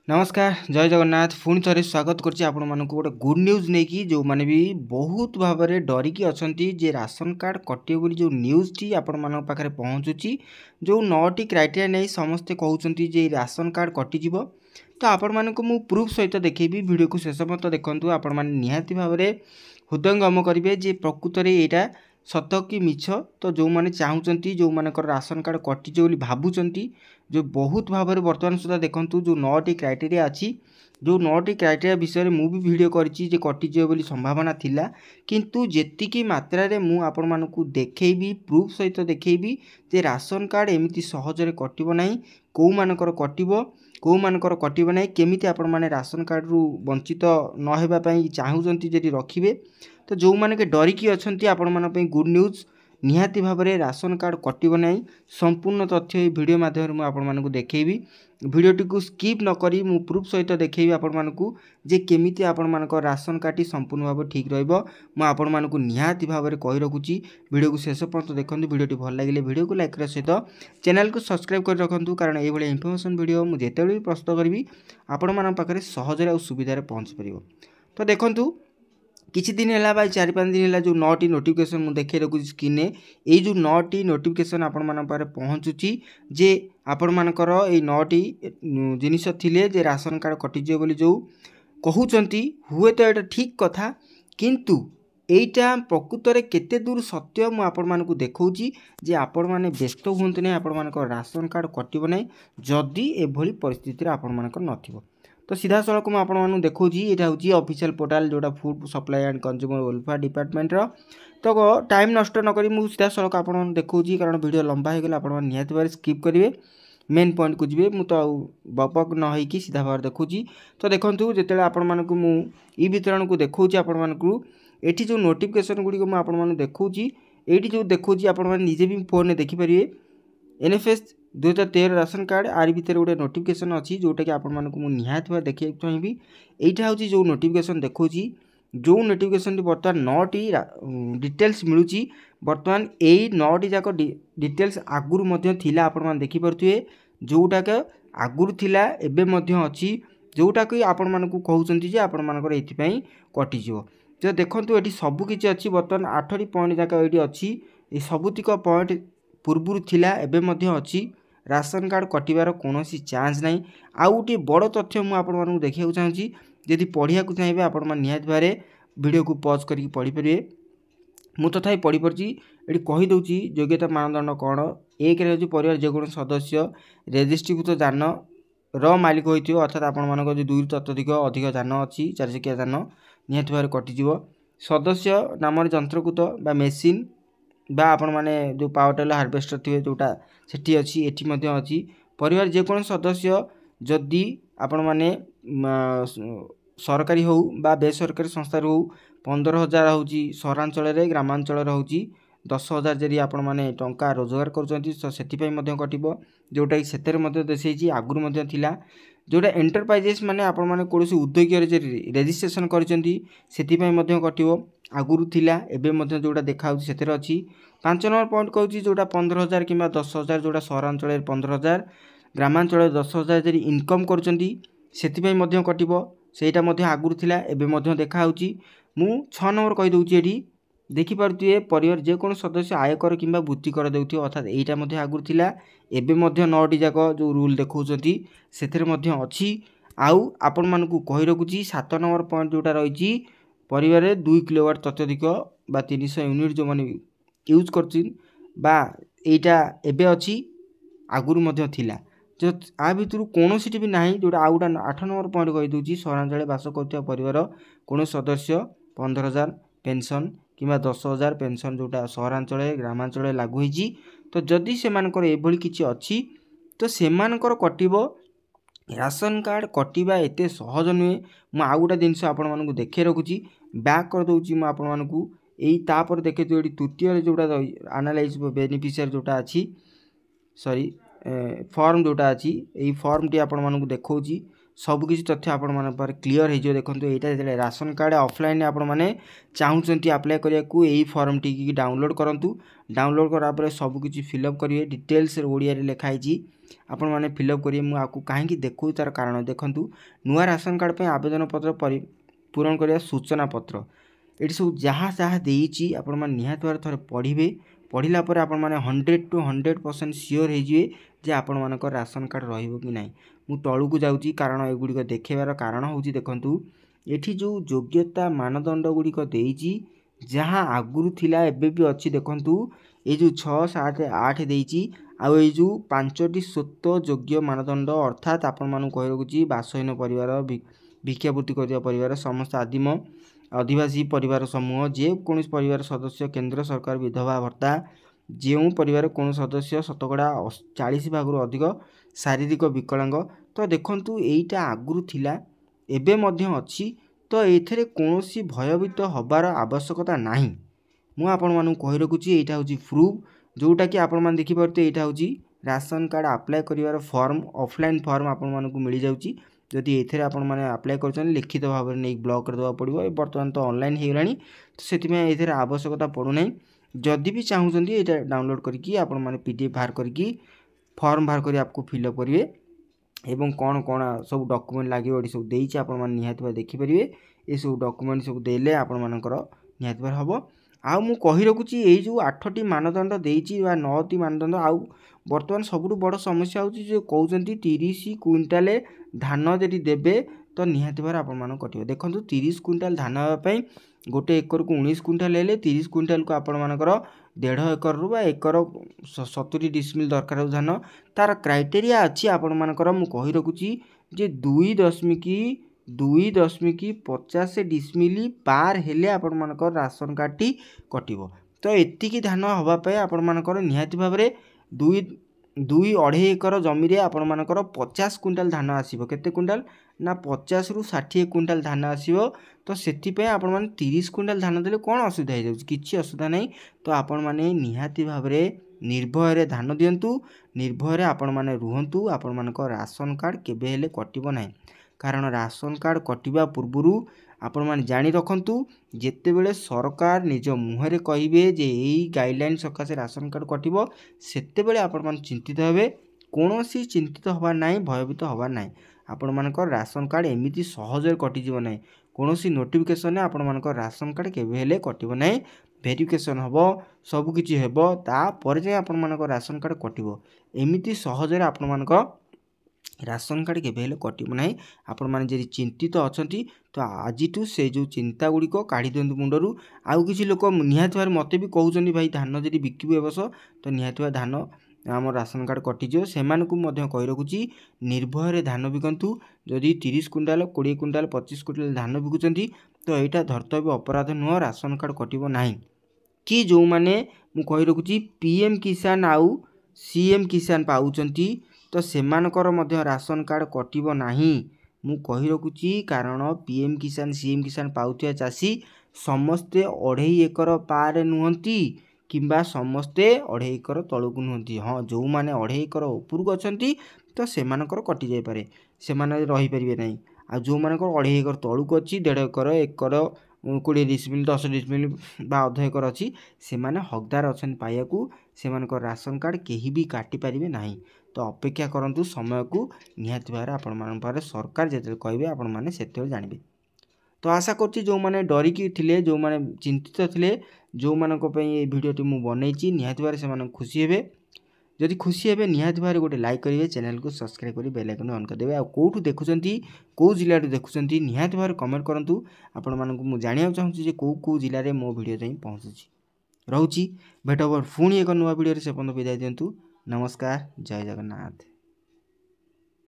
नमस्कार जय जगन्नाथ पुणी थे स्वागत करछि आपण मानक गोटे गुड न्यूज नहीं कि जो माने भी बहुत भाव में डरिकी अछंती जे राशन कार्ड कटे बोली जो न्यूज टी आपण मानक पाखरे पहुँचुची जो 9टी क्राइटेरिया नहीं समस्ते कहउछंती जे राशन कार्ड कटि जीवो तो आपण मानक मु प्रूफ सहित देखैबी वीडियो को शेष पर्यंत देखंतु आपण माने निहाती भाव में हृदयंगम करिवे जे प्रकृत रे एटा सत कि मिछ तो जो माने चाहूचंती जो मानकर राशन कार्ड कटिजे बोली भाबुचंती जो बहुत भाव में बर्तमान सुधा देखंतु जो 9टी क्राइटेरिया अच्छी जो 9टी क्राइटेरिया विषय में भी वीडियो करिछि जे कटिजे बोली संभावना थिला किंतु जेतिकी मात्रा रे मु आपण मानकू देखैबी प्रूफ सहित देखैबी जे राशन कार्ड एमिति सहजरे कटिबो नाही को मानकर कटिबो को मानकर कटिबो नाही केमिति आपण माने राशन कार्ड रु वंचित न हेबा पई चाहूचंती जदि रखिबे तो जो माने के डरिकी अछंती आपण मान पई गुड न्यूज निहाती भाव में राशन कार्ड कटिबो नाही संपूर्ण तथ्य ये वीडियो माध्यम में आपण मानकू देखैबी वीडियोटी को स्किप न करी मु प्रूफ सहित देखैबी आपण मानकू जे केमिति आपण मानक राशन कार्ड संपूर्ण भाव ठीक रहइबो मु आपण मानकू निहाती भाव में कहि रखुची वीडियो को शेष पर्यंत देखंतु वीडियोटी भल लागिले वीडियो को लाइक कर सहित चैनल को सब्सक्राइब कर रखंतु कारण एई भली इन्फॉर्मेशन वीडियो मु जेतेबेले भी प्रस्तुत करबी आपण मान पाखरे सहजरे और सुविधा रे पहुंच परिबो तो देखंतु किछि दिन है भाई 4-5 दिन है जो 9टी नोटिफिकेशन मुझे देखे रखुची स्क्रीन ये जो 9टी नोटिफिकेशन आपण मान पारे पहुँचुची जे आपण मानकर ये 9टी जिनिस थिले जे राशन कार्ड कटिजे बोली जो कहउचंती हुए तो एटा ठीक कथा किंतु एटा प्रकृत रे केते दूर सत्य मु आपण मानकू देखौची जे आपण माने व्यस्त हुंते नै आपण मानकर राशन कार्ड कटिबो नै जदि एभली परिस्थिति रे आपण मानकर नथिबो तो सीधा सड़क मुझे आपको देखा यहाँ हूँ ऑफिशियल पोर्टाल जोटा food supply and consumer welfare department तो टाइम नष्ट नक मुझे सीधा सड़क आप देखा कारण वीडियो लंबा हो गला आप निहत भाव स्किप करेंगे मेन पॉइंट को जी मुझे तो बपक न होगी सीधा भाव देखुची तो देखूँ जो आपको वितरण को देखा आपको ये जो नोटिफिकेशन गुड़ी मुझे देखा ये जो देखा आपजे भी फोन में देखिपारे NFS 2013 राशन कार्ड आर भितर गोटे नोटिफिकेशन अच्छी जोटा कि आपण मानकू निहाती भाव देखा चाहिए यहाँ हूँ जो नोटिफिकेशन देखा जो नोटिफिकेशन बर्तमान 9टी डिटेल्स मिलूँ बर्तमान यही 9टी जाक डिटेल्स आगुरी थिला आपण मैंने देखिपे जोटाक आगुरी थिला एबे अच्छी जोटा कि आपण मानकू कहउचंती जे आपण मानकर एथिपई कटिजिवो तो देखंतु एठी सब किछि अच्छी बर्तमान 8टी पॉइंट जाक एठी अच्छी ए सबुतिक पॉइंट पूर्वरु थिला एबे मध्य अच्छी राशन कार्ड कटिबार कोनोसी चांस नहीं आउ गोटे बड़ तथ्य मुझे आपको देखा चाहिए जदि पढ़िया चाहिए आपण मैंने निहत भाव वीडियो को पॉज करके पढ़ी पारे मु तथा पढ़ी पार्टी ये कहीदे योग्यता मानदंड कौन एक परिवार जेकोसी सदस्य रेजिस्ट्रीभूत जान मालिक होइथिबो अर्थात आपण मानक जो 2 अत्यधिक अधिक जान अच्छी 4 चकिया जान निहत भाव कटिजिवो सदस्य नाम यंत्रकृत बा मेसीन बा आपण माने जो पावर टेलर हार्वेस्टर थे जोटा सेठी अच्छी एठी मध्य अच्छी परिवार जेकोन सदस्य जदि आपण माने सरकारी हो बा बेसरकारी संस्था हो 15,000 होची सहरांचल रे ग्रामांचल रे होची 10,000 जरी आपण माने टंका रोजगार करचंती तो सेठी मध्य कटिबो जोटा कि सेतेरे मध्य देसेची आगुर मध्य थिला जोटा एंटरप्राइजेस माने आपण माने कोनोसी उद्योग रे रेजिस्ट्रेशन करचंती सेठी मध्य कटिबो आगुरु थिला एबे मध्य जोटा देखा होची सेतेरे अछि 5 नंबर पॉइंट कहउची जोटा 15,000 किंबा 10,000 जोटा सहरांचल रे 15,000 ग्रामांचल रे 10,000 जरी इनकम करचंती सेठी मध्य कटिबो सेटा मध्य आगुरु थिला एबे मध्य देखा होची मु 6 नंबर कहि दउची एठी देखि पारुथिए परिवार जेकोन सदस्य आयकर किंबा वृत्ति कर देउथियो अर्थात एटा मध्य आगुरु थिला एबे मध्य 9टी जाक जो रूल देखौचंती सेथिरे मध्य अछि आउ आपण मानकू कहि रखुची 7 नंबर पॉइंट जोटा रहिची परिवार 2 किलोवाट तत्यधिक बा 300 यूनिट जो माने यूज करछिन बा एटा एबे अछि आगुरु मध्य थिला जो आ भितरु कोनोसी भी नाही जोटा आउटा 8 नंबर पॉइंट कहि दउची सहरांचल बास करथिया परिवार कोन सदस्य 15,000 पेंशन किंबा 10,000 पेंशन जोटा सहरांचल ग्रामांचल लागू होईची तो जदि सेमानकर एभली किछि अछि तो सेमानकर कटिबो राशन कार्ड कटिबा एते सहज नुहे मु आ गोटा जिनस आपण मानकू देखे रखुची बैक कर दउची मु आपण मानकू एई तापर देखे जो तृतीय जोटा एनालाइज बेनिफिशियरी जोटा अछि सॉरी फॉर्म जोटा अच्छी यही फॉर्म टी आपण मानक देखा सबकिछ तथ्य आपण मान पर क्लियर हो देखो यहाँ जो राशन कार्ड ऑफलाइन आपण मैंने चाहूँगी अप्लाई करने को यही फॉर्म टी डाउनलोड करूँ डाउनलोड करापर सबकिछ फिलअप करेंगे डिटेल्स ओडिया लिखाई आपण मैंने फिलअप करेंगे मुझे आपको कहीं देखूँ तार कारण देखूँ नुआ राशन कार्ड पर आवेदन पत्र पूरण करने सूचना पत्र ये सब जहाँ जहाँ देती आपण मैंने निहाती भाव थे पढ़े पढ़ला आपण मैंने 100 to 100% सियोर हो आपण मानक राशन कार्ड रहिबो कि नहीं मु तलू को जाऊँगी कारण एगुड़िक देखेबार कारण हूँ देखूँ ये जो योग्यता मानदंड गुड़िक देती जहाँ आगुरी थिला एबे भी अच्छी देखूँ ये जो 6, 7, 8 देती आउ ये जो 5टी स्वत योग्य मानदंड अर्थात आपण मानू कही रखुची बासहीन परिवार भिक्षावृत्ति कर परिवार समस्त आदिम आदिवासी परिवार समूह जेकोसी परिवार सदस्य केंद्र सरकार विधवा भत्ता जो परिवार कौन सदस्य शतकड़ा 40 भाग अधिक शारीरिक विकलांग तो देखंतु एटा आगुरी थिला एबे मध्य अच्छी तो एथरे कौनसी भयभीत हबार आवश्यकता नहीं मु आपण मानू कहि रखुची एटा होची प्रूफ जोटा कि आपण मान देखि परते एटा होची राशन कार्ड अप्लाई करिवार फॉर्म ऑफलाइन फॉर्म आपण मानकु मिली जाउची जदि एथरे आपण माने अप्लाई करछन लिखित भाव में नहीं ब्लॉक कर देवा पड़िबो वर्तमान तो ऑनलाइन हो गलानी तो सेति में एथरे आवश्यकता पड़ू नहीं जदि भी चाहूँगी ये डाउनलोड करके आपण माने पीडीएफ बाहर करके फॉर्म बाहर कर आपको फिलअप करेंगे एवं कौन कौन सब डॉक्यूमेंट लगे ये सब देती आपण माने निहाती भाव देखिपारे ये सब डॉक्यूमेंट सब देले आपण मानकर निहाती भाव हम आउ मु कहि रखुची ये जो 8टी मानदंड देती 9टी मानदंड आउ बर्तमान सबुठ बड़ समस्या होची जो कहउचंती 30 क्विंटाल धान जदि देबे तो निहाती भाव आपण मान कटिबो देखंतु 30 क्विंटाल धान हेबाई गोटे एकर को 19 क्विंटाल हेले 30 क्विंटाल को आपण मानकर 1.5 एकर रु बा एकर 70 डिसमिल दरकार धान तार क्राइटेरिया अच्छी आपण मानकर मु कहि रखुची जे 2.50 डिसमिल पार हेले आपण मानकर राशन कार्ड टी कटिबो तो एतिकी धान हवापाई आपण मानकर निहाती भाव में 2.5 एकर जमी आपण मानकर 50 क्विंटाल धान आसीबो केते क्विंटाल ना 50 रु 60 क्विंटाल धान आसीबो तो सेतिपे आपण माने 30 क्विंटाल धान देले कोन असुविधा हो जाउछ किछि असुविधा नहीं तो आपण माने निहाती भाव में निर्भय धान दियंतु निर्भय आपण माने रुहंतु आपण मानक राशन कार्ड केबे हेले कटिबो नाही कारण राशन कार्ड कटिबा पूर्वरु आपण माने जानि रखंतु जेते बेले सरकार निज मुहरे कहिबे जे एई गाइडलाइन सकासे राशन कार्ड कटिबो सेते बेले आपण माने चिंतित हेबे कोनोसी चिंतित हवा नाही भयभीत हवा नाही आपण मानकर राशन कार्ड एमिति सहजरे कटि जीव नाही कोनोसी नोटिफिकेशन आपण मानकर राशन कार्ड केबे हेले कटिबो नाही भेरिफिकेशन हबो सब किछि हेबो ता पर जे आपण मानकर राशन कार्ड कटिबो एमिति सहजरे आपण मानकर राशन कार्ड केबे हेले कटिबो नाही आपण माने जे चिंतित अछंती तो आजिठू से जो चिंता गुड़िक काढ़ी दिंतु मुंडरू आउ किछि लोक निहाती भाव मते भी कहउछन्ती भाई धान जदि बिकिबो ए वर्ष तो निहाती भाव धान आम राशन कार्ड कटिजो से कही रखुची निर्भय धान बिकंतु जदि 30 क्विंटाल 20 क्विंटाल 25 क्विंटाल धान बिकुचंती तो यहाँ धर्तव्य अपराध नुह राशन कार्ड कटिबो नाही कि जो माने मु कही रखुची पीएम किसान आउ सीएम किसान पाउचंती तो सेमानकर मध्य राशन कार्ड कटिबो नाही मु कही रखुची कारण पीएम किसान सीएम किसान पाउथिया चासी समस्ते 2.5 एकर पारे नुहंती किंबा समस्ते 2.5 एकर तळकु नुहंती हाँ जो माने 2.5 एकर उपरकु अछंती तो सेमानकर कटि जाय पारे सेमाने रही परिबे नाही आ जो मानकर 2.5 एकर तळकु अछि 1.5 एकर 20 डिसमिल 10 डिसमिल बा आधा एकर अछि सेमाने हकदार अछन पाइयाकू सेमानकर राशन कार्ड केही भी काटि पारिबे नाही तो अपेक्षा करंतु समय को निहाती भाव आपण मान पारे सरकार जेते कहबे आपण माने सेते जानिबे तो आशा करछि जो माने डरिकी थिले जो माने चिंतित थिले जो मानक पई ए वीडियोटी मु बनैछि निहाती भाव से माने खुशी हेबे जदि खुशी हेबे निहाती भाव गोटे लाइक करेंगे चैनल को सब्सक्राइब कर बेल आइकन ऑन करदेवे आ कोठू देखुचंती को जिल्ला देखुचंती निहाती भाव कमेंट करंतु आपण मानकु मु जानिया चाहूछि जे को जिल्ला रे मो वीडियो जाई पहुंचुछि रहउछि भेट ओवर पुणी एक नुवा वीडियो रे से पन विदाय दियंतु नमस्कार जय जगन्नाथ।